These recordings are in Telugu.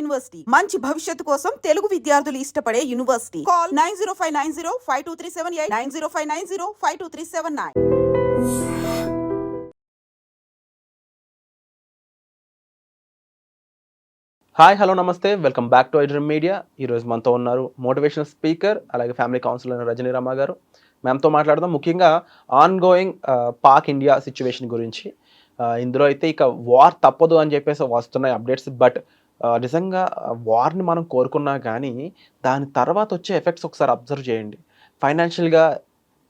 యూనివర్సిటీ మంచి భవిష్యత్తు కోసం తెలుగు విద్యార్థులు ఇష్టపడే యూనివర్సిటీ. కాల్ 9059052378 9059052379. హాయ్ హలో నమస్తే, welcome back to iDream media. ఈరోజు మనతో ఉన్నారు మోటివేషనల్ స్పీకర్ అలాగే ఫ్యామిలీ కౌన్సిలర్ రజనీ రామ గారు. మ్యామ్తో మాట్లాడదాం ముఖ్యంగా on going Pak India situation గురించి. ఇందులో అయితే ఇక వార్ తప్పదు అని చెప్పేసి వస్తున్నాయి అప్డేట్స్. బట్ నిజంగా వార్ని మనం కోరుకున్నా కానీ దాని తర్వాత వచ్చే ఎఫెక్ట్స్ ఒకసారి అబ్జర్వ్ చేయండి. ఫైనాన్షియల్గా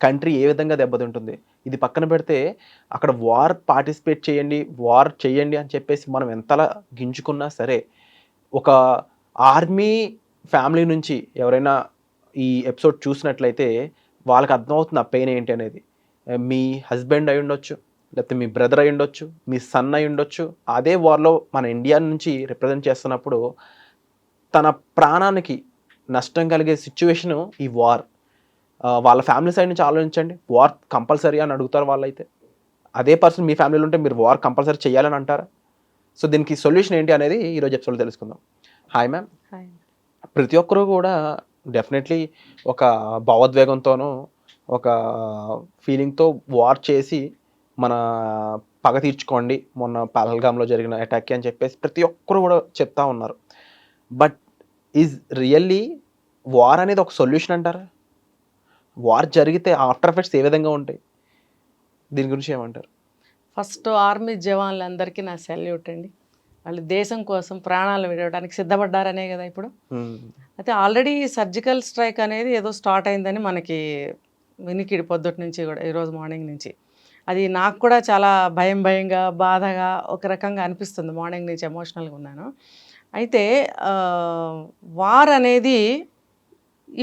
కంట్రీ ఏ విధంగా దెబ్బతింటుంది. ఇది పక్కన పెడితే అక్కడ వార్ పార్టిసిపేట్ చేయండి, వార్ చేయండి అని చెప్పేసి మనం ఎంతలా గింజుకున్నా సరే, ఒక ఆర్మీ ఫ్యామిలీ నుంచి ఎవరైనా ఈ ఎపిసోడ్ చూసినట్లయితే వాళ్ళకి అర్థమవుతుంది ఆ పెయిన్ ఏంటి అనేది. మీ హస్బెండ్ అయి ఉండొచ్చు, లేకపోతే మీ బ్రదర్ అయి ఉండొచ్చు, మీ సన్ అయి ఉండొచ్చు. అదే వార్లో మన ఇండియా నుంచి రిప్రజెంట్ చేస్తున్నప్పుడు తన ప్రాణానికి నష్టం కలిగే సిచ్యువేషను ఈ వార్. వాళ్ళ ఫ్యామిలీ సైడ్ నుంచి ఆలోచించండి. వార్ కంపల్సరీ అని అడుగుతారు వాళ్ళైతే. అదే పర్సన్ మీ ఫ్యామిలీలో ఉంటే మీరు వార్ కంపల్సరీ చేయాలని అంటారా? సో దీనికి సొల్యూషన్ ఏంటి అనేది ఈరోజు ఎపిసోడ్లో తెలుసుకుందాం. Hi ma'am. హాయ్. ప్రతి ఒక్కరూ కూడా డెఫినెట్లీ ఒక భావోద్వేగంతోనూ ఒక ఫీలింగ్తో వార్ చేసి మన పగ తీర్చుకోండి మొన్న పహల్గామ్లో జరిగిన అటాక్ అని చెప్పేసి ప్రతి ఒక్కరు కూడా చెప్తా ఉన్నారు. బట్ ఈజ్ రియల్లీ వార్ అనేది ఒక సొల్యూషన్ అంటారా? వార్ జరిగితే ఆఫ్టర్ ఎఫెక్ట్స్ ఏ విధంగా ఉంటాయి? దీని గురించి ఏమంటారు? ఫస్ట్ ఆర్మీ జవాన్లందరికీ నా సెల్యూట్ అండి. వాళ్ళు దేశం కోసం ప్రాణాలు విడవడానికి సిద్ధపడ్డారనే కదా ఇప్పుడు. అయితే ఆల్రెడీ సర్జికల్ స్ట్రైక్ అనేది ఏదో స్టార్ట్ అయిందని మనకి వినికిడి పొద్దుటి నుంచి కూడా, ఈరోజు మార్నింగ్ నుంచి. అది నాకు కూడా చాలా భయంగా బాధగా ఒక రకంగా అనిపిస్తుంది. మార్నింగ్ నుంచి ఎమోషనల్గా ఉన్నాను. అయితే వార్ అనేది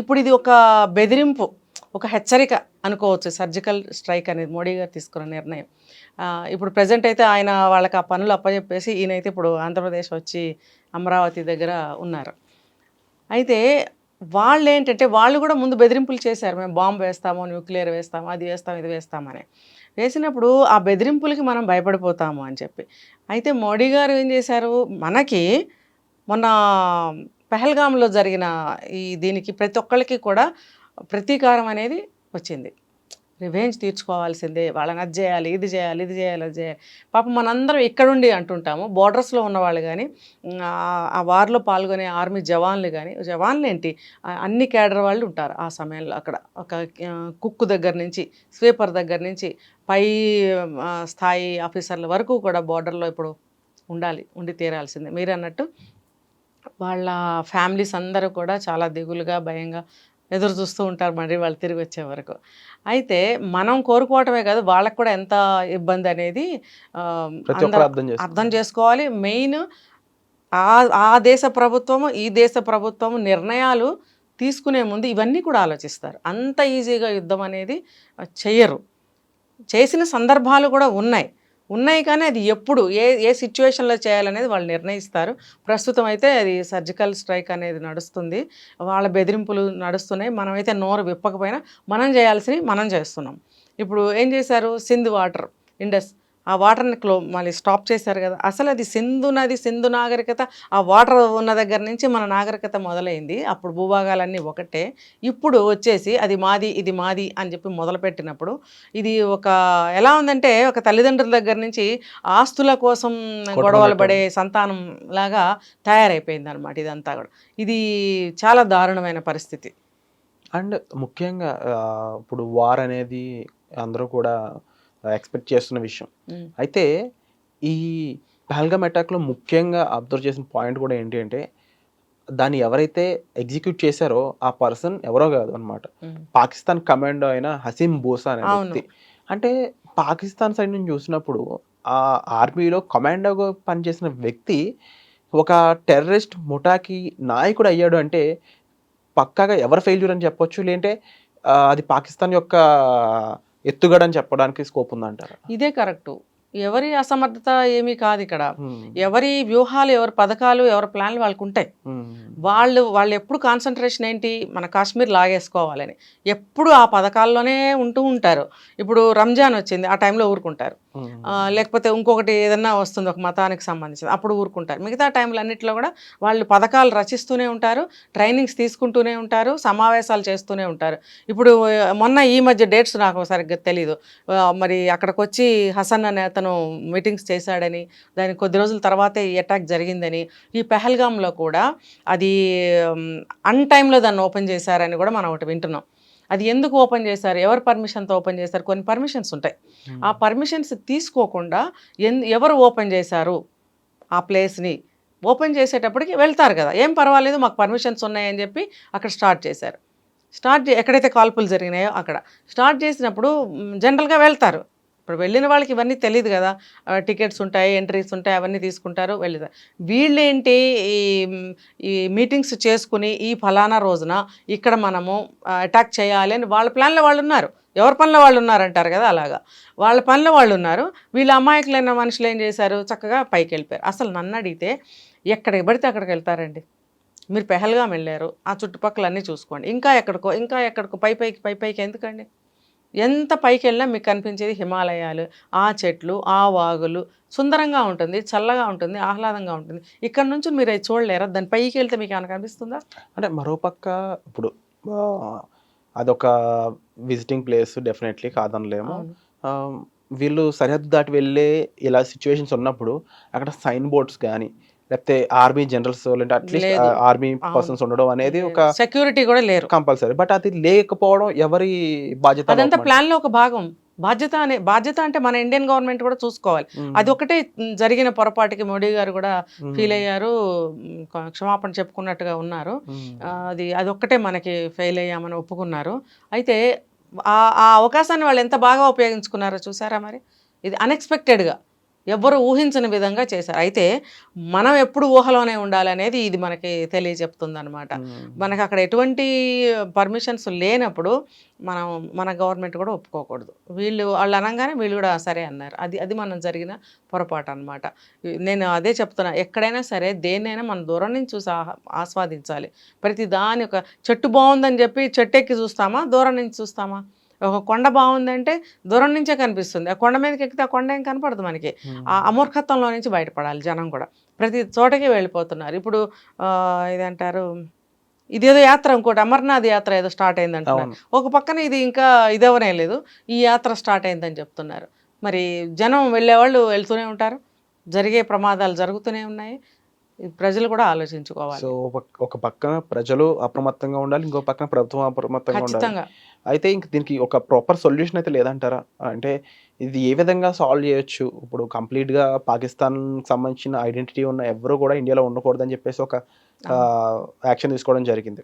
ఇప్పుడు ఇది ఒక బెదిరింపు, ఒక హెచ్చరిక అనుకోవచ్చు. సర్జికల్ స్ట్రైక్ అనేది మోడీ గారు తీసుకున్న నిర్ణయం. ఇప్పుడు ప్రజెంట్ అయితే ఆయన వాళ్ళకి ఆ పనులు అప్పచెప్పేసి ఈయనైతే ఇప్పుడు ఆంధ్రప్రదేశ్ వచ్చి అమరావతి దగ్గర ఉన్నారు. అయితే వాళ్ళు ఏంటంటే వాళ్ళు కూడా ముందు బెదిరింపులు చేశారు. మేము బాంబు వేస్తాము, న్యూక్లియర్ వేస్తాము, అది వేస్తాం, ఇది వేస్తామని. వేసినప్పుడు ఆ బెదిరింపులకి మనం భయపడిపోతాము అని చెప్పి. అయితే మోడీ గారు ఏం చేశారు, మనకి మొన్న పహల్గామ్లో జరిగిన దీనికి ప్రతి ఒక్కరికి కూడా ప్రతీకారం అనేది వచ్చింది. రివెంజ్ తీర్చుకోవాల్సిందే, వాళ్ళని అది చేయాలి, ఇది చేయాలి, ఇది చేయాలి, అది చేయాలి. పాపం మనందరం ఇక్కడుండి అంటుంటాము, బోర్డర్స్లో ఉన్నవాళ్ళు కానీ, ఆ వార్లో పాల్గొనే ఆర్మీ జవాన్లు కానీ, జవాన్లు ఏంటి అన్ని క్యాడర్ వాళ్ళు ఉంటారు ఆ సమయంలో అక్కడ. ఒక కుక్ దగ్గర నుంచి, స్వీపర్ దగ్గర నుంచి పై స్థాయి ఆఫీసర్ల వరకు కూడా బోర్డర్లో ఇప్పుడు ఉండి తీరాల్సిందే. మీరు అన్నట్టు వాళ్ళ ఫ్యామిలీస్ అందరూ కూడా చాలా దిగులుగా భయంగా ఎదురు చూస్తూ ఉంటారు మరి వాళ్ళు తిరిగి వచ్చే వరకు. అయితే మనం కోరుకోవటమే కాదు, వాళ్ళకు కూడా ఎంత ఇబ్బంది అనేది అర్థం చేసుకోవాలి. మెయిన్ ఆ దేశ ప్రభుత్వము ఈ దేశ ప్రభుత్వము నిర్ణయాలు తీసుకునే ముందు ఇవన్నీ కూడా ఆలోచిస్తారు. అంత ఈజీగా యుద్ధం అనేది చెయ్యరు. చేసిన సందర్భాలు కూడా ఉన్నాయి కానీ అది ఎప్పుడు ఏ సిచ్యువేషన్లో చేయాలనేది వాళ్ళు నిర్ణయిస్తారు. ప్రస్తుతం అయితే అది సర్జికల్ స్ట్రైక్ అనేది నడుస్తుంది. వాళ్ళ బెదిరింపులు నడుస్తున్నాయి. మనమైతే నోరు విప్పకపోయినా మనం చేయాల్సినవి మనం చేస్తున్నాం. ఇప్పుడు ఏం చేశారు, సింధు వాటర్ ఇండస్ ఆ వాటర్ని మళ్ళీ స్టాప్ చేశారు కదా. అసలు అది సింధు నాగరికత, ఆ వాటర్ ఉన్న దగ్గర నుంచి మన నాగరికత మొదలైంది. అప్పుడు భూభాగాలన్నీ ఒకటే. ఇప్పుడు వచ్చేసి అది మాది ఇది మాది అని చెప్పి మొదలుపెట్టినప్పుడు ఇది ఒక ఎలా ఉందంటే, ఒక తల్లిదండ్రుల దగ్గర నుంచి ఆస్తుల కోసం గొడవలు పడే సంతానం లాగా తయారైపోయింది అనమాట ఇదంతా కూడా. ఇది చాలా దారుణమైన పరిస్థితి. అండ్ ముఖ్యంగా ఇప్పుడు వార్ అనేది అందరూ కూడా ఎక్స్పెక్ట్ చేస్తున్న విషయం. అయితే ఈ పహల్గామ్ అటాక్లో ముఖ్యంగా అబ్జర్వ్ చేసిన పాయింట్ కూడా ఏంటి అంటే, దాన్ని ఎవరైతే ఎగ్జిక్యూట్ చేశారో ఆ పర్సన్ ఎవరో కాదు అనమాట, పాకిస్తాన్ కమాండో అయిన హసీం బూసా అనే వ్యక్తి. అంటే పాకిస్తాన్ సైడ్ నుంచి చూసినప్పుడు ఆ ఆర్మీలో కమాండోగా పనిచేసిన వ్యక్తి ఒక టెర్రరిస్ట్ ముఠాకి నాయకుడు అయ్యాడు అంటే పక్కాగా ఎవరు ఫెయిల్యూర్ అని చెప్పొచ్చు, లేదంటే అది పాకిస్తాన్ యొక్క ఎత్తుగడ అని చెప్పడానికి స్కోప్ ఉందంటారా? ఇదే కరెక్టు. ఎవరి అసమర్థత ఏమీ కాదు ఇక్కడ. ఎవరి వ్యూహాలు, ఎవరి పథకాలు, ఎవరి ప్లాన్లు వాళ్ళకు ఉంటాయి. వాళ్ళు ఎప్పుడు కాన్సన్ట్రేషన్ ఏంటి, మన కాశ్మీర్ లాగేసుకోవాలని ఎప్పుడు ఆ పథకాల్లోనే ఉంటూ ఉంటారు. ఇప్పుడు రంజాన్ వచ్చింది, ఆ టైంలో ఊరుకుంటారు. లేకపోతే ఇంకొకటి ఏదన్నా వస్తుంది ఒక మతానికి సంబంధించింది, అప్పుడు ఊరుకుంటారు. మిగతా టైంలో అన్నింటిలో కూడా వాళ్ళు పథకాలు రచిస్తూనే ఉంటారు, ట్రైనింగ్స్ తీసుకుంటూనే ఉంటారు, సమావేశాలు చేస్తూనే ఉంటారు. ఇప్పుడు మొన్న ఈ మధ్య డేట్స్ నాకు సరిగ్గా తెలీదు, మరి అక్కడికి వచ్చి హసన్ అనే అతను మీటింగ్స్ చేశాడని, దాని కొద్ది రోజుల తర్వాతే ఈ అటాక్ జరిగిందని, ఈ పెహల్గాంలో కూడా అది అన్ టైంలో దాన్ని ఓపెన్ చేశారని కూడా మనం ఒకటి వింటున్నాం. అది ఎందుకు ఓపెన్ చేశారు, ఎవరు పర్మిషన్తో ఓపెన్ చేశారు, కొన్ని పర్మిషన్స్ ఉంటాయి. ఆ పర్మిషన్స్ తీసుకోకుండా ఎవరు ఓపెన్ చేశారు ఆ ప్లేస్ని, ఓపెన్ చేసేటప్పటికి వెళ్తారు కదా, ఏం పర్వాలేదు మాకు పర్మిషన్స్ ఉన్నాయని చెప్పి అక్కడ స్టార్ట్ చేశారు. ఎక్కడైతే కాల్పులు జరిగినాయో అక్కడ స్టార్ట్ చేసినప్పుడు జనరల్గా వెళ్తారు. ఇప్పుడు వెళ్ళిన వాళ్ళకి ఇవన్నీ తెలియదు కదా, టికెట్స్ ఉంటాయి, ఎంట్రీస్ ఉంటాయి, అవన్నీ తీసుకుంటారు, వెళ్తారు. వీళ్ళేంటి ఈ మీటింగ్స్ చేసుకుని ఈ ఫలానా రోజున ఇక్కడ మనము అటాక్ చేయాలి అని వాళ్ళ ప్లాన్లో వాళ్ళు ఉన్నారు. ఎవరి పనిలో వాళ్ళు ఉన్నారంటారు కదా, అలాగా వాళ్ళ పనిలో వాళ్ళు ఉన్నారు. వీళ్ళ అమాయకులైన మనుషులు ఏం చేశారు, చక్కగా పైకి వెళ్ళిపోయారు. అసలు నన్ను అడిగితే ఎక్కడికి పడితే అక్కడికి వెళ్తారండి. మీరు పెహల్గాం వెళ్ళారు, ఆ చుట్టుపక్కల అన్నీ చూసుకోండి, ఇంకా ఎక్కడికో పైకి ఎందుకండి? ఎంత పైకి వెళ్ళినా మీకు కనిపించేది హిమాలయాలు, ఆ చెట్లు, ఆ వాగులు, సుందరంగా ఉంటుంది, చల్లగా ఉంటుంది, ఆహ్లాదంగా ఉంటుంది. ఇక్కడ నుంచి మీరు అది చూడలేరా? దాని పైకి వెళ్తే మీకు ఏమైనా కనిపిస్తుందా? అంటే మరోపక్క ఇప్పుడు అదొక విజిటింగ్ ప్లేస్, డెఫినెట్లీ కాదనలేము. వీళ్ళు సరిహద్దు దాటి వెళ్ళే ఇలా సిచ్యువేషన్స్ ఉన్నప్పుడు అక్కడ సైన్ బోర్డ్స్ కానీ లేకపోతే ఆర్మీ జనరల్స్ లేదంటే అట్లీస్ట్ ఆర్మీ పర్సన్స్ ఉండడం అనేది ఒక సెక్యూరిటీ కూడా లేరు, కంపల్సరీ. బట్ అది లేకపోవడం ఎవరి బాధ్యత? అదంతా ప్లాన్ లో ఒక భాగం. బాధ్యత అంటే మన ఇండియన్ గవర్నమెంట్ కూడా చూసుకోవాలి. అది ఒకటే జరిగిన పొరపాటుకి మోడీ గారు కూడా ఫీల్ అయ్యారు, క్షమాపణ చెప్పుకున్నట్టుగా ఉన్నారు. అదొక్కటే మనకి ఫెయిల్ అయ్యామని ఒప్పుకున్నారు. అయితే ఆ అవకాశాన్ని వాళ్ళు ఎంత బాగా ఉపయోగించుకున్నారో చూసారా? మరి ఇది అన్ఎక్స్పెక్టెడ్గా ఎవ్వరు ఊహించని విధంగా చేశారు. అయితే మనం ఎప్పుడు ఊహలోనే ఉండాలనేది ఇది మనకి తెలియజెప్తుంది అనమాట. మనకు అక్కడ ఎటువంటి పర్మిషన్స్ లేనప్పుడు మన గవర్నమెంట్ కూడా ఒప్పుకోకూడదు. వాళ్ళు అనగానే వీళ్ళు కూడా సరే అన్నారు. అది మనం జరిగిన పొరపాటు అనమాట. నేను అదే చెప్తున్నా, ఎక్కడైనా సరే దేన్నైనా మనం దూరం నుంచి చూసి ఆస్వాదించాలి. ప్రతి దాని ఒక చెట్టు బాగుందని చెప్పి చెట్టు ఎక్కి చూస్తామా, దూరం నుంచి చూస్తామా? ఒక కొండ బాగుందంటే దూరం నుంచే కనిపిస్తుంది, ఆ కొండ మీదకి ఎక్కితే ఆ కొండ ఏం కనపడదు మనకి. ఆ అమూర్ఖత్వంలో నుంచి బయటపడాలి. జనం కూడా ప్రతి చోటకి వెళ్ళిపోతున్నారు. ఇప్పుడు ఇదంటారు, ఇదేదో యాత్ర, ఇంకోటి అమర్నాథ్ యాత్ర ఏదో స్టార్ట్ అయింది అంటున్నారు. ఒక పక్కన ఇది ఇంకా ఇదవనే లేదు, ఈ యాత్ర స్టార్ట్ అయిందని చెప్తున్నారు. మరి జనం వెళ్ళేవాళ్ళు వెళ్తూనే ఉంటారు, జరిగే ప్రమాదాలు జరుగుతూనే ఉన్నాయి. ప్రజలు కూడా ఆలోచించుకోవాలి. సో ఒక పక్కన ప్రజలు అప్రమత్తంగా ఉండాలి, ఇంకో పక్కన ప్రభుత్వం అప్రమత్తంగా ఉండాలి. అయితే ఇంక దీనికి ఒక ప్రాపర్ సొల్యూషన్ అయితే లేదంటారా? అంటే ఇది ఏ విధంగా సాల్వ్ చేయొచ్చు? ఇప్పుడు కంప్లీట్గా పాకిస్తాన్ సంబంధించిన ఐడెంటిటీ ఉన్న ఎవరు కూడా ఇండియాలో ఉండకూడదని చెప్పేసి ఒక యాక్షన్ తీసుకోవడం జరిగింది.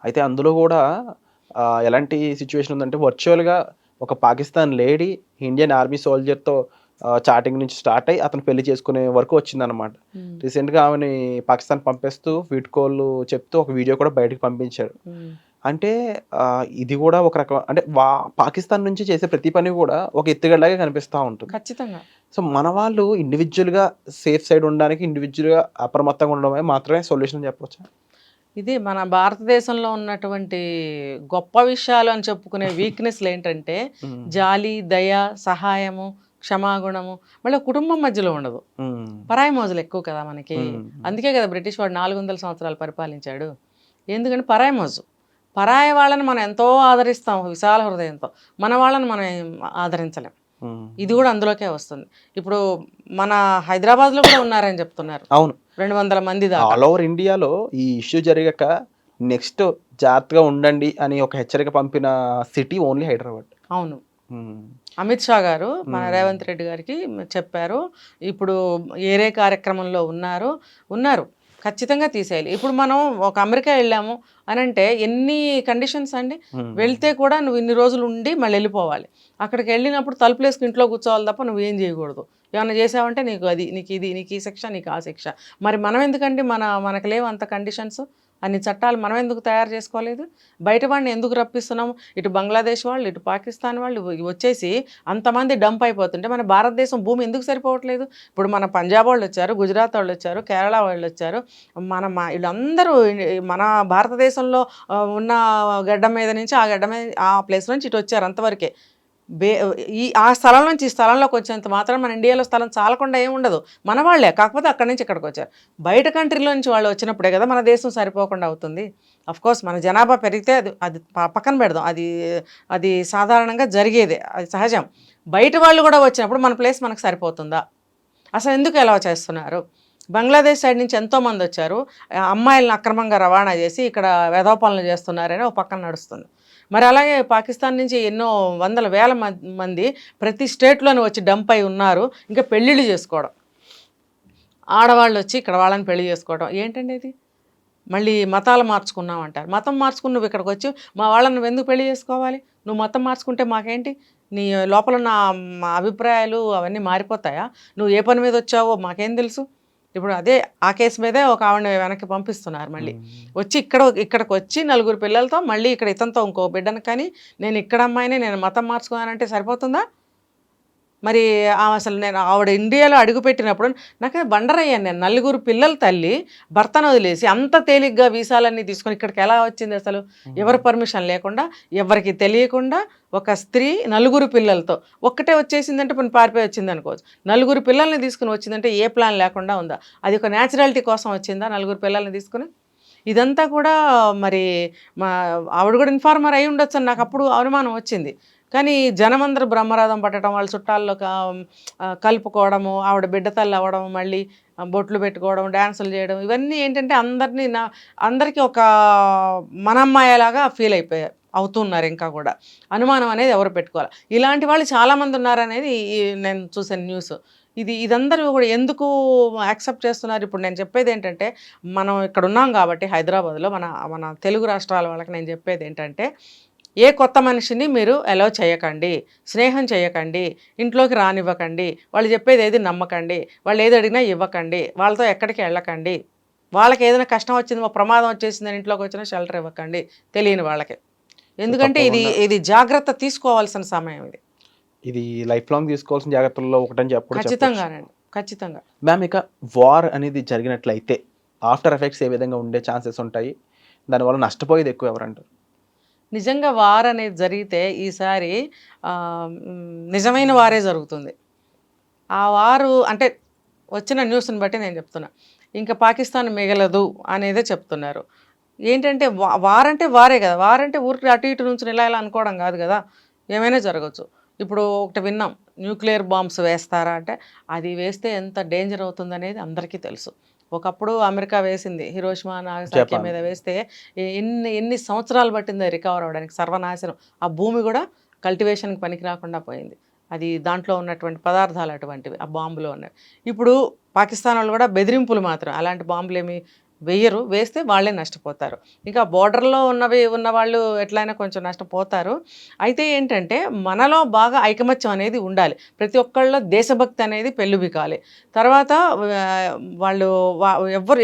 అయితే అందులో కూడా ఎలాంటి సిచ్యువేషన్ ఉందంటే, వర్చువల్గా ఒక పాకిస్తాన్ లేడీ ఇండియన్ ఆర్మీ సోల్జర్తో చాటింగ్ నుంచి స్టార్ట్ అయ్యి అతను పెళ్లి చేసుకునే వరకు వచ్చిందనమాట. రీసెంట్గా ఆమెని పాకిస్తాన్ పంపేస్తూ వీట్ కోళ్ళు చెప్తూ ఒక వీడియో కూడా బయటకు పంపించాడు. అంటే ఇది కూడా ఒక రకం, అంటే పాకిస్తాన్ నుంచి చేసే ప్రతి పని కూడా ఒక ఎత్తుగడలాగే కనిపిస్తూ ఉంటుంది. ఖచ్చితంగా. సో మన వాళ్ళు ఇండివిజువల్గా సేఫ్ సైడ్ ఉండడానికి ఇండివిజువల్గా అప్రమత్తంగా ఉండడమే మాత్రమే సొల్యూషన్ చెప్పవచ్చా? ఇది మన భారతదేశంలో ఉన్నటువంటి గొప్ప విషయాలు అని చెప్పుకునే వీక్నెస్లు ఏంటంటే జాలి, దయ, సహాయము, క్షమాగుణము, మళ్ళీ కుటుంబం మధ్యలో ఉండదు. పరాయి మోజులు ఎక్కువ కదా మనకి. అందుకే కదా బ్రిటిష్ వాడు 400 సంవత్సరాలు పరిపాలించాడు. ఎందుకంటే పరాయి మోజు. పరాయి వాళ్ళని మనం ఎంతో ఆదరిస్తాం విశాల హృదయంతో, మన వాళ్ళని మనం ఆదరించలేం. ఇది కూడా అందులోకే వస్తుంది. ఇప్పుడు మన హైదరాబాద్లో కూడా ఉన్నారని చెప్తున్నారు. అవును, 200 మంది దాకా. ఆల్ ఓవర్ ఇండియాలో ఈ ఇష్యూ జరిగాక నెక్స్ట్ జాగ్రత్తగా ఉండండి అని ఒక హెచ్చరిక పంపిన సిటీ ఓన్లీ హైదరాబాద్. అవును, అమిత్ షా గారు మన రేవంత్ రెడ్డి గారికి చెప్పారు. ఇప్పుడు ఏరే కార్యక్రమంలో ఉన్నారు ఖచ్చితంగా తీసేయాలి. ఇప్పుడు మనం ఒక అమెరికా వెళ్ళాము అని అంటే ఎన్ని కండిషన్స్ అండి. వెళ్తే కూడా నువ్వు ఇన్ని రోజులు ఉండి మళ్ళీ వెళ్ళిపోవాలి. అక్కడికి వెళ్ళినప్పుడు తలుపులేసుకు ఇంట్లో కూర్చోవాలి తప్ప నువ్వు ఏం చేయకూడదు. ఏమైనా చేసావంటే నీకు ఈ శిక్ష, నీకు ఆ శిక్ష. మరి మనం ఎందుకండి, మనకు లేవు అంత కండిషన్స్, అన్ని చట్టాలు మనం ఎందుకు తయారు చేసుకోలేదు? బయట వాడిని ఎందుకు రప్పిస్తున్నాము? ఇటు బంగ్లాదేశ్ వాళ్ళు, ఇటు పాకిస్తాన్ వాళ్ళు వచ్చేసి అంతమంది డంప్ అయిపోతుంటే మన భారతదేశం భూమి ఎందుకు సరిపోవట్లేదు? ఇప్పుడు మన పంజాబ్ వాళ్ళు వచ్చారు, గుజరాత్ వాళ్ళు వచ్చారు, కేరళ వాళ్ళు వచ్చారు, వీళ్ళందరూ మన భారతదేశంలో ఉన్న గడ్డ మీద నుంచి ఆ గడ్డ మీద ఆ ప్లేస్ నుంచి ఇటు వచ్చారు, అంతవరకే. ఆ స్థలం నుంచి ఈ స్థలంలోకి వచ్చేంత మాత్రం మన ఇండియాలో స్థలం చాలకుండా ఏమి ఉండదు, మన వాళ్ళే, కాకపోతే అక్కడి నుంచి ఇక్కడికి వచ్చారు. బయట కంట్రీలో నుంచి వాళ్ళు వచ్చినప్పుడే కదా మన దేశం సరిపోకుండా అవుతుంది. కోర్స్ మన జనాభా పెరిగితే అది అది పక్కన పెడదాం, అది అది సాధారణంగా జరిగేదే, అది సహజం. బయట వాళ్ళు కూడా వచ్చినప్పుడు మన ప్లేస్ మనకు సరిపోతుందా? అసలు ఎందుకు ఎలా చేస్తున్నారు? బంగ్లాదేశ్ సైడ్ నుంచి ఎంతోమంది వచ్చారు, అమ్మాయిలను అక్రమంగా రవాణా చేసి ఇక్కడ వెధవ చేస్తున్నారని ఒక పక్కన నడుస్తుంది. మరి అలాగే పాకిస్తాన్ నుంచి ఎన్నో వందల వేల మంది ప్రతి స్టేట్లోనే వచ్చి డంప్ అయి ఉన్నారు. ఇంకా పెళ్ళిళ్ళు చేసుకోవడం, ఆడవాళ్ళు వచ్చి ఇక్కడ వాళ్ళని పెళ్లి చేసుకోవడం ఏంటండి ఇది? మళ్ళీ మతాలు మార్చుకున్నావు అంటారు. మతం మార్చుకుని నువ్వు ఇక్కడికి వచ్చి మా వాళ్ళని నువ్వు ఎందుకు పెళ్లి చేసుకోవాలి? నువ్వు మతం మార్చుకుంటే మాకేంటి? నీ లోపల ఉన్న మా అభిప్రాయాలు అవన్నీ మారిపోతాయా? నువ్వు ఏ పని మీద వచ్చావో మాకేం తెలుసు? ఇప్పుడు అదే ఆ కేసు మీదే ఒక ఆవిడని వెనక్కి పంపిస్తున్నారు. మళ్ళీ వచ్చి ఇక్కడికి వచ్చి 4 పిల్లలతో మళ్ళీ ఇక్కడ ఇతనితో ఇంకో బిడ్డను, కానీ నేను ఇక్కడ అమ్మాయిని నేను మతం మార్చుకున్నానంటే సరిపోతుందా? మరి అసలు నేను ఆవిడ ఇండియాలో అడుగుపెట్టినప్పుడు నాకు బండరయ్యాను నేను. 4 పిల్లల తల్లి భర్తను వదిలేసి అంత తేలిగ్గా వీసాలన్నీ తీసుకొని ఇక్కడికి ఎలా వచ్చింది అసలు? ఎవరి పర్మిషన్ లేకుండా, ఎవరికి తెలియకుండా ఒక స్త్రీ 4 పిల్లలతో ఒక్కటే వచ్చేసిందంటే పని పారిపోయి వచ్చింది అనుకోవచ్చు. 4 పిల్లల్ని తీసుకుని వచ్చిందంటే ఏ ప్లాన్ లేకుండా ఉందా? అది ఒక న్యాచురాలిటీ కోసం వచ్చిందా 4 పిల్లల్ని తీసుకుని? ఇదంతా కూడా మరి ఆవిడ కూడా ఇన్ఫార్మర్ అయి ఉండొచ్చు అని నాకు అప్పుడు అనుమానం వచ్చింది. కానీ జనమందరూ బ్రహ్మరథం పట్టడం, వాళ్ళ చుట్టాల్లో కలుపుకోవడము, ఆవిడ బిడ్డ తల్లి అవ్వడం, మళ్ళీ బొట్లు పెట్టుకోవడం, డ్యాన్సులు చేయడం, ఇవన్నీ ఏంటంటే అందరికీ ఒక మనమ్మాయలాగా ఫీల్ అవుతున్నారు. ఇంకా కూడా అనుమానం అనేది ఎవరు పెట్టుకోవాలి? ఇలాంటి వాళ్ళు చాలామంది ఉన్నారనేది నేను చూసాను న్యూస్. ఇదందరూ కూడా ఎందుకు యాక్సెప్ట్ చేస్తున్నారు? ఇప్పుడు నేను చెప్పేది ఏంటంటే, మనం ఇక్కడ ఉన్నాం కాబట్టి హైదరాబాద్లో మన తెలుగు రాష్ట్రాల వాళ్ళకి నేను చెప్పేది ఏంటంటే, ఏ కొత్త మనిషిని మీరు అలౌ చేయకండి, స్నేహం చేయకండి, ఇంట్లోకి రానివ్వకండి, వాళ్ళు చెప్పేది ఏది నమ్మకండి, వాళ్ళు ఏది అడిగినా ఇవ్వకండి, వాళ్ళతో ఎక్కడికి వెళ్ళకండి, వాళ్ళకి ఏదైనా కష్టం వచ్చింది, ప్రమాదం వచ్చేసిందని ఇంట్లోకి వచ్చినా షెల్టర్ ఇవ్వకండి తెలియని వాళ్ళకి. ఎందుకంటే ఇది జాగ్రత్త తీసుకోవాల్సిన సమయం. ఇది లైఫ్ లాంగ్ తీసుకోవాల్సిన జాగ్రత్తల్లో ఒకటని చెప్పడం ఖచ్చితంగానండి, ఖచ్చితంగా. మ్యామ్, ఇక వార్ అనేది జరిగినట్లయితే ఆఫ్టర్ ఎఫెక్ట్స్ ఏ విధంగా ఉండే ఛాన్సెస్ ఉంటాయి? దానివల్ల నష్టపోయేది ఎక్కువ ఎవరంటారు? నిజంగా వార్ అనేది జరిగితే ఈసారి నిజమైన వారే జరుగుతుంది. ఆ వారు అంటే వచ్చిన న్యూస్ని బట్టి నేను చెప్తున్నా, ఇంకా పాకిస్తాన్ మిగలదు అనేదే చెప్తున్నారు. ఏంటంటే వార్ అంటే వారే కదా, వార్ అంటే ఊరికి అటు ఇటు నుంచి ఇలా అనుకోవడం కాదు కదా, ఏమైనా జరగచ్చు. ఇప్పుడు ఒకటి విన్నాం, న్యూక్లియర్ బాంబ్స్ వేస్తారా అంటే, అది వేస్తే ఎంత డేంజర్ అవుతుంది అనేది అందరికీ తెలుసు. ఒకప్పుడు అమెరికా వేసింది, హిరోషిమా నాగసాకి మీద వేస్తే ఎన్ని సంవత్సరాలు పట్టిందో రికవర్ అవ్వడానికి, సర్వనాశనం. ఆ భూమి కూడా కల్టివేషన్కి పనికి రాకుండా పోయింది. అది దాంట్లో ఉన్నటువంటి పదార్థాలు అటువంటివి, ఆ బాంబులో ఉన్నవి. ఇప్పుడు పాకిస్తాన్ వాళ్ళు కూడా బెదిరింపులు మాత్రం, అలాంటి బాంబులు ఏమి వేయరు, వేస్తే వాళ్ళే నష్టపోతారు. ఇంకా బోర్డర్లో ఉన్న వాళ్ళు ఎట్లయినా కొంచెం నష్టపోతారు. అయితే ఏంటంటే మనలో బాగా ఐకమత్యం అనేది ఉండాలి, ప్రతి ఒక్కళ్ళలో దేశభక్తి అనేది పెళ్ళుబికాలి. తర్వాత వాళ్ళు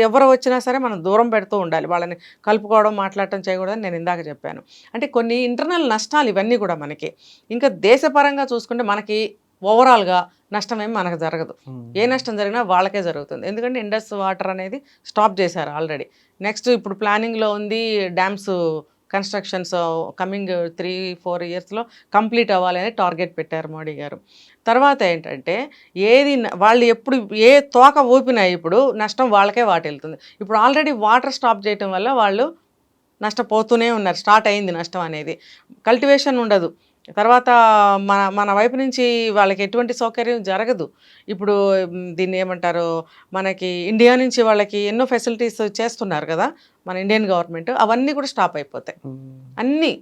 ఎవరు వచ్చినా సరే మనం దూరం పెడుతూ ఉండాలి, వాళ్ళని కలుపుకోవడం, మాట్లాడటం చేయకూడదని నేను ఇందాక చెప్పాను. అంటే కొన్ని ఇంటర్నల్ నష్టాలు ఇవన్నీ కూడా మనకి. ఇంకా దేశపరంగా చూసుకుంటే మనకి ఓవరాల్గా నష్టం ఏమి మనకు జరగదు. ఏ నష్టం జరిగినా వాళ్ళకే జరుగుతుంది. ఎందుకంటే ఇండస్ వాటర్ అనేది స్టాప్ చేశారు ఆల్రెడీ. నెక్స్ట్ ఇప్పుడు ప్లానింగ్లో ఉంది, డ్యామ్స్ కన్స్ట్రక్షన్స్ కమింగ్ 3-4 ఇయర్స్లో కంప్లీట్ అవ్వాలని టార్గెట్ పెట్టారు మోడీ గారు. తర్వాత ఏంటంటే వాళ్ళు ఎప్పుడు ఏ తోక ఊపినా ఇప్పుడు నష్టం వాళ్ళకే వాటిల్లుతుంది. ఇప్పుడు ఆల్రెడీ వాటర్ స్టాప్ చేయటం వల్ల వాళ్ళు నష్టపోతూనే ఉన్నారు, స్టార్ట్ అయింది నష్టం అనేది. కల్టివేషన్ ఉండదు, తర్వాత మన వైపు నుంచి వాళ్ళకి ఎటువంటి సౌకర్యం జరగదు. ఇప్పుడు దీన్ని ఏమంటారు, మనకి ఇండియా నుంచి వాళ్ళకి ఎన్నో ఫెసిలిటీస్ చేస్తున్నారు కదా మన ఇండియన్ గవర్నమెంట్, అవన్నీ కూడా స్టాప్ అయిపోతాయి. అన్నీ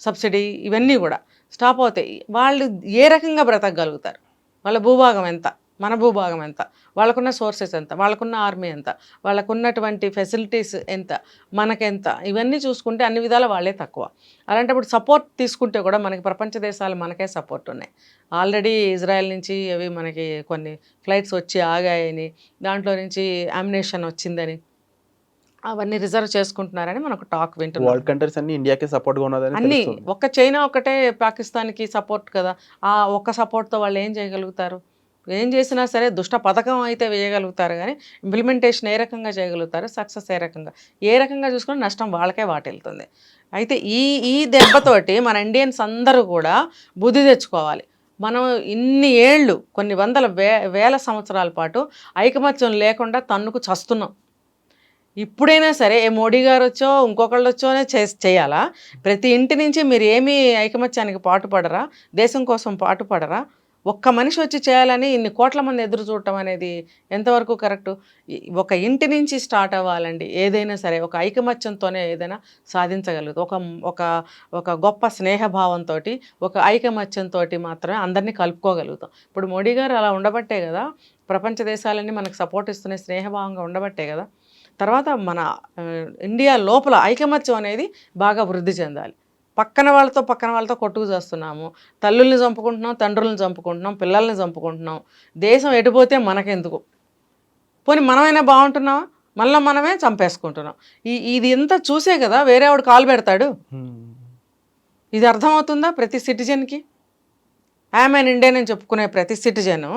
సబ్సిడీ ఇవన్నీ కూడా స్టాప్ అవుతాయి. వాళ్ళు ఏ రకంగా బ్రతకగలుగుతారు? వాళ్ళ భూభాగం ఎంత, మన భూభాగం ఎంత, వాళ్ళకున్న సోర్సెస్ ఎంత, వాళ్ళకున్న ఆర్మీ ఎంత, వాళ్ళకున్నటువంటి ఫెసిలిటీస్ ఎంత, మనకెంత, ఇవన్నీ చూసుకుంటే అన్ని విధాల వాళ్ళే తక్కువ. అలాంటప్పుడు సపోర్ట్ తీసుకుంటే కూడా మనకి ప్రపంచ దేశాలు మనకే సపోర్ట్ ఉన్నాయి. ఆల్రెడీ ఇజ్రాయెల్ నుంచి అవి మనకి కొన్ని ఫ్లైట్స్ వచ్చి ఆగాయని, దాంట్లో నుంచి అమ్యునిషన్ వచ్చిందని, అవన్నీ రిజర్వ్ చేసుకుంటున్నారని మనకు టాక్ వింటున్నాం. వరల్డ్ కంట్రీస్ అన్ని ఇండియాకి సపోర్ట్గా ఉన్నదని అన్నీ ఒక్క చైనా ఒకటే పాకిస్తాన్కి సపోర్ట్ కదా, ఆ ఒక్క సపోర్ట్తో వాళ్ళు ఏం చేయగలుగుతారు? ఏం చేసినా సరే దుష్ట పథకం అయితే వేయగలుగుతారు కానీ ఇంప్లిమెంటేషన్ ఏ రకంగా చేయగలుగుతారు, సక్సెస్ ఏ రకంగా చూసుకుని నష్టం వాళ్ళకే వాటిల్తుంది. అయితే ఈ దెబ్బతోటి మన ఇండియన్స్ అందరూ కూడా బుద్ధి తెచ్చుకోవాలి. మనం ఇన్ని ఏళ్ళు కొన్ని వందల వేల సంవత్సరాల పాటు ఐకమత్యం లేకుండా తన్నుకు చస్తున్నాం. ఇప్పుడైనా సరే ఏ మోడీ గారు వచ్చో ఇంకొకళ్ళు వచ్చోనే చేయాలా? ప్రతి ఇంటి నుంచి మీరు ఏమీ ఐకమత్యానికి పాటుపడరా, దేశం కోసం పాటుపడరా? ఒక్క మనిషి వచ్చి చేయాలని ఇన్ని కోట్ల మంది ఎదురు చూడటం అనేది ఎంతవరకు కరెక్టు? ఒక ఇంటి నుంచి స్టార్ట్ అవ్వాలండి ఏదైనా సరే. ఒక ఐకమత్యంతోనే ఏదైనా సాధించగలుగుతాం. ఒక ఒక గొప్ప స్నేహభావంతో, ఒక ఐకమత్యంతో మాత్రమే అందరినీ కలుపుకోగలుగుతాం. ఇప్పుడు మోడీ గారు అలా ఉండబట్టే కదా ప్రపంచ దేశాలన్నీ మనకు సపోర్ట్ ఇస్తున్నాయి, స్నేహభావంగా ఉండబట్టే కదా. తర్వాత మన ఇండియా లోపల ఐకమత్యం అనేది బాగా వృద్ధి చెందాలి. పక్కన వాళ్ళతో కొట్టుకు చేస్తున్నాము. తల్లుల్ని చంపుకుంటున్నాం, తండ్రులను చంపుకుంటున్నాం, పిల్లల్ని చంపుకుంటున్నాం. దేశం ఎటుపోతే మనకెందుకు? పోనీ మనమైనా బాగుంటున్నామా? మళ్ళీ మనమే చంపేసుకుంటున్నాం. ఇది ఎంత చూసే కదా వేరే వాడు కాలు పెడతాడు. ఇది అర్థమవుతుందా ప్రతి సిటిజన్కి? ఐఎమ్ ఇండియన్ అని చెప్పుకునే ప్రతి సిటిజన్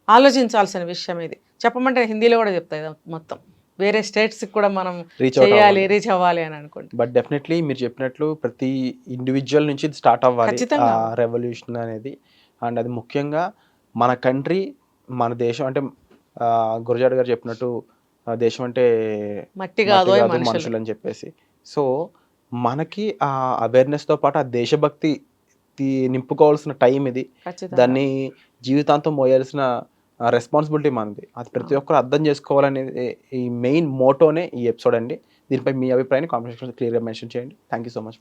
ఆలోచించాల్సిన విషయం ఇది. చెప్పమంటే హిందీలో కూడా చెప్తాయి మొత్తం. వేరే స్టేట్స్కి కూడా మనం చేయాలి, రీచ్ అవ్వాలి అని అనుకోండి. బట్ డెఫినెట్లీ మీరు చెప్పినట్లు ప్రతి ఇండివిజువల్ నుంచి స్టార్ట్ అవ్వాలి రెవల్యూషన్ అనేది. అండ్ అది ముఖ్యంగా మన కంట్రీ, మన దేశం అంటే గురజాడ గారు చెప్పినట్టు దేశం అంటే మట్టి కాదు మనుషులు అని చెప్పేసి. సో మనకి ఆ అవేర్నెస్తో పాటు ఆ దేశభక్తి నింపుకోవాల్సిన టైం ఇది. దాన్ని జీవితాంతం మోయాల్సిన రెస్పాన్సిబిలిటీ మనది. అది ప్రతి ఒక్కరు అర్థం చేసుకోవాలనేది ఈ మెయిన్ మోటోనే ఈ ఎపిసోడ్ అండి. దీనిపై మీ అభిప్రాయాన్ని కామెంట్ సెక్షన్లో క్లియర్గా మెన్షన్ చేయండి. Thank you so much.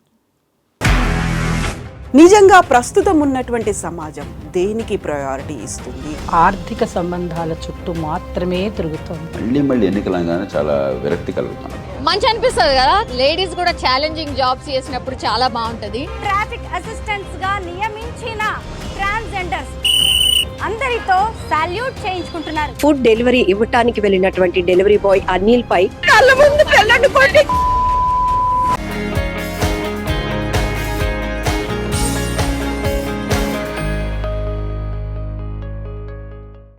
నిజంగా ప్రస్తుతం ఉన్నటువంటి సమాజం దేనికి ప్రయారిటీ ఇస్తుంది? ఆర్థిక సంబంధాల చుట్టూ మాత్రమే తిరుగుతుంది. మళ్ళీ ఎన్నికలంగానే చాలా విరక్తి కలుగుతాను. మంచి అనిపిస్తుంది కదా, లేడీస్ కూడా ఛాలెంజింగ్ జాబ్స్ చేసినప్పుడు చాలా బాగుంటది. ట్రాఫిక్ అసిస్టెంట్స్ గా నియమించిన ట్రాన్స్జెండర్స్ అందరితో సాల్యూట్ చేయించుకుంటున్నారు. ఫుడ్ డెలివరీ ఇవ్వటానికి వెళ్ళినటువంటి డెలివరీ బాయ్ అనిల్ పై కళ్ళ ముందు పెళ్ళండి